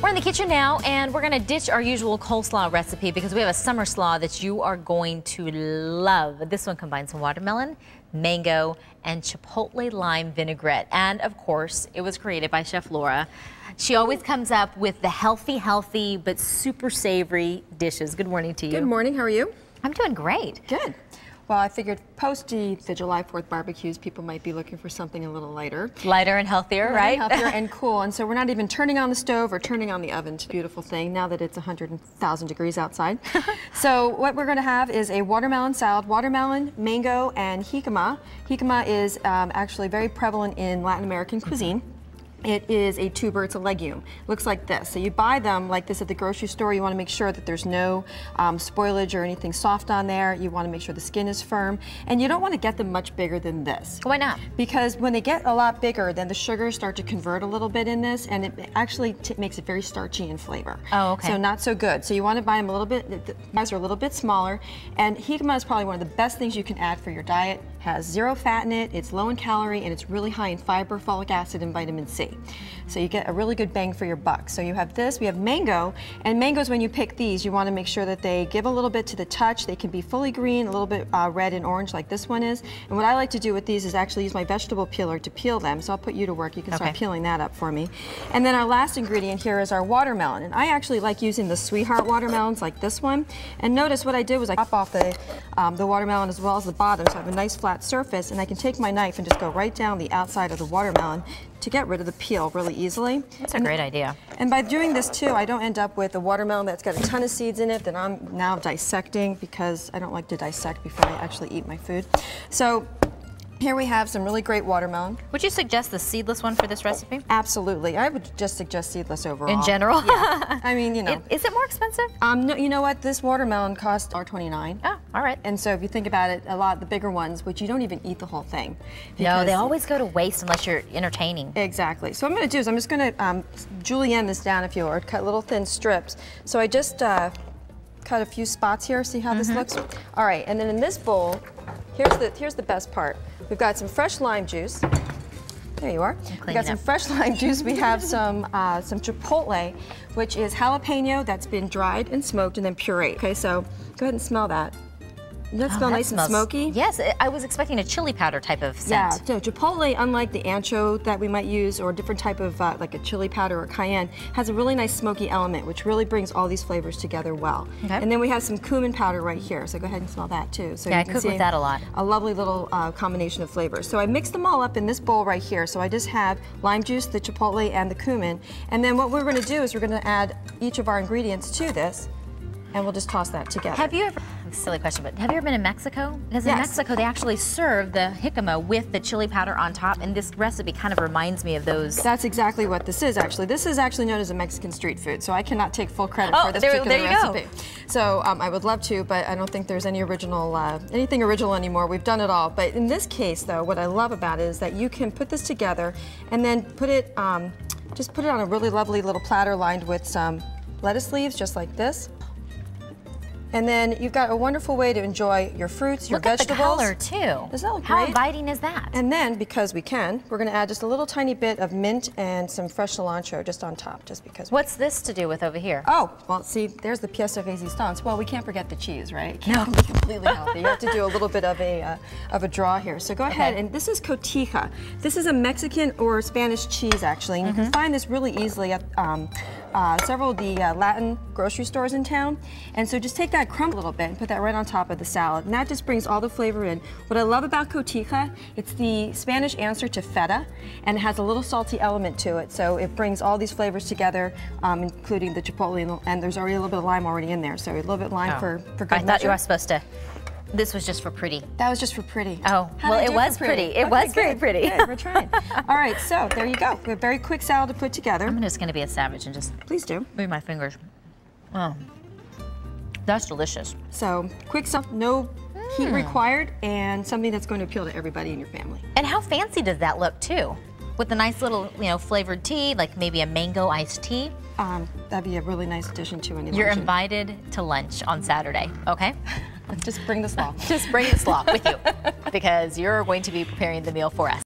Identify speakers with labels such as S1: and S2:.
S1: We're in the kitchen now, and we're gonna ditch our usual coleslaw recipe because we have a summer slaw that you are going to love. This one combines watermelon, mango, and chipotle lime vinaigrette. And of course, it was created by Chef Laura. She always comes up with the healthy, but super savory dishes. Good morning to you.
S2: Good morning, how are you?
S1: I'm doing great.
S2: Good. Well, I figured post the July 4th barbecues, people might be looking for something a little lighter.
S1: Lighter and healthier, right?
S2: Healthier and cool. And so we're not even turning on the stove or turning on the oven. It's a beautiful thing now that it's 100,000 degrees outside. So what we're going to have is a watermelon salad, watermelon, mango, and jicama. Jicama is actually very prevalent in Latin American cuisine. It is a tuber, it's a legume. Looks like this. So you buy them like this at the grocery store. You want to make sure that there's no spoilage or anything soft on there. You want to make sure the skin is firm. And you don't want to get them much bigger than this.
S1: Why not?
S2: Because when they get a lot bigger, then the sugars start to convert a little bit in this, and it actually makes it very starchy in flavor.
S1: Oh, okay.
S2: So not so good. So you want to buy them a little bit, the guys are a little bit smaller. And jicama is probably one of the best things you can add for your diet. Has zero fat in it, it's low in calorie, and it's really high in fiber, folic acid, and vitamin C. So you get a really good bang for your buck. So you have this, we have mango, and mangoes, when you pick these, you want to make sure that they give a little bit to the touch. They can be fully green, a little bit red and orange like this one is. And what I like to do with these is actually use my vegetable peeler to peel them. So I'll put you to work. You can start peeling that up for me. And then our last ingredient here is our watermelon. And I actually like using the Sweetheart watermelons like this one. And notice what I did was I chop off the watermelon as well as the bottom, so I have a nice flat surface, and I can take my knife and just go right down the outside of the watermelon to get rid of the peel really easily.
S1: That's a great idea.
S2: And by doing this too, I don't end up with a watermelon that's got a ton of seeds in it that I'm now dissecting, because I don't like to dissect before I actually eat my food. So here we have some really great watermelon.
S1: Would you suggest the seedless one for this recipe?
S2: Absolutely. I would just suggest seedless overall.
S1: In general?
S2: Yeah. I mean, you know.
S1: Is it more expensive?
S2: No, you know what? This watermelon cost $1.29.
S1: Oh, all right.
S2: And so if you think about it, a lot of the bigger ones, which you don't even eat the whole thing.
S1: No, they always go to waste unless you're entertaining.
S2: Exactly. So what I'm going to do is I'm just going to julienne this down, if you will, or cut little thin strips. So I just cut a few spots here. See how this looks? All right. And then in this bowl, here's the best part. We've got some fresh lime juice. There you are. We've got some fresh lime juice. We have some chipotle, which is jalapeno that's been dried and smoked and then pureed. Okay, so go ahead and smell that. Does that smell nice and smoky?
S1: Yes, I was expecting a chili powder type of scent.
S2: Yeah, so chipotle, unlike the ancho that we might use or a different type of like a chili powder or cayenne, has a really nice smoky element, which really brings all these flavors together well. Okay. And then we have some cumin powder right here, so go ahead and smell that too. So
S1: yeah, I cook with that a lot.
S2: A lovely little combination of flavors. So I mixed them all up in this bowl right here. So I just have lime juice, the chipotle, and the cumin. And then what we're going to do is we're going to add each of our ingredients to this, and we'll just toss that together.
S1: Have you ever, silly question, but have you ever been in Mexico? Because in Mexico, they actually serve the jicama with the chili powder on top, and this recipe kind of reminds me of those. That's
S2: exactly what this is, actually. This is actually known as a Mexican street food, so I cannot take full credit for this particular recipe. So I would love to, but I don't think there's any original, anything original anymore. We've done it all. But in this case, though, what I love about it is that you can put this together and then put it, just put it on a really lovely little platter lined with some lettuce leaves, just like this. And then you've got a wonderful way to enjoy your fruits, your vegetables.
S1: Look at the color, too.
S2: Doesn't that look
S1: great? How inviting is that?
S2: And then, because we can, we're going to add just a little tiny bit of mint and some fresh cilantro just on top, just because.
S1: What's this to do with over here?
S2: Oh, well, see, there's the pièce de résistance. Well, we can't forget the cheese, right? It can't be completely healthy. You have to do a little bit of a draw here. So go ahead, and this is cotija. This is a Mexican or Spanish cheese, actually. And you can find this really easily at several of the Latin grocery stores in town. And so just take that crumb a little bit and put that right on top of the salad. And that just brings all the flavor in. What I love about cotija, it's the Spanish answer to feta, and it has a little salty element to it. So it brings all these flavors together, including the chipotle, and there's already a little bit of lime already in there. So a little bit of lime for good measure.
S1: I thought you were supposed to. This was just for pretty.
S2: That was just for pretty.
S1: Oh, well, it was pretty. It was very pretty.
S2: Good, we're trying. All right, so there you go. We have a very quick salad to put together.
S1: I'm just going to be a savage and just
S2: please do
S1: move my fingers. Oh, that's delicious.
S2: So quick stuff, no heat required, and something that's going to appeal to everybody in your family.
S1: And how fancy does that look too? With a nice little, flavored tea, like maybe a mango iced tea.
S2: That'd be a really nice addition to any luncheon.
S1: You're invited to lunch on Saturday, okay?
S2: Just bring the slaw.
S1: Just bring the slaw with you, because you're going to be preparing the meal for us.